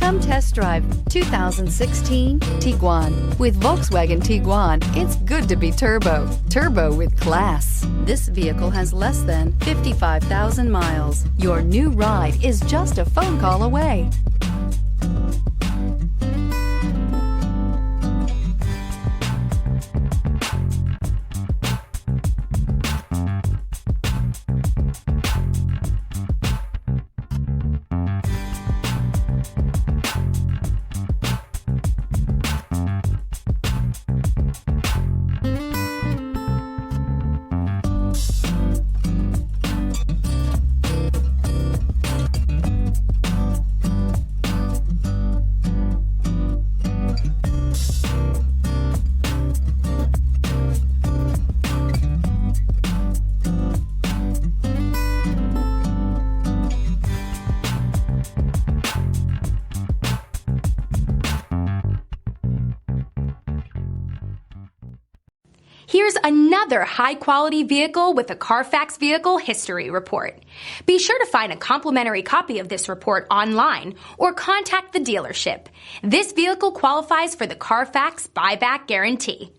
Come test drive 2016 Tiguan. With Volkswagen Tiguan, it's good to be turbo. Turbo with class. This vehicle has less than 55,000 miles. Your new ride is just a phone call away. Here's another high-quality vehicle with a Carfax Vehicle History Report. Be sure to find a complimentary copy of this report online or contact the dealership. This vehicle qualifies for the Carfax Buyback Guarantee.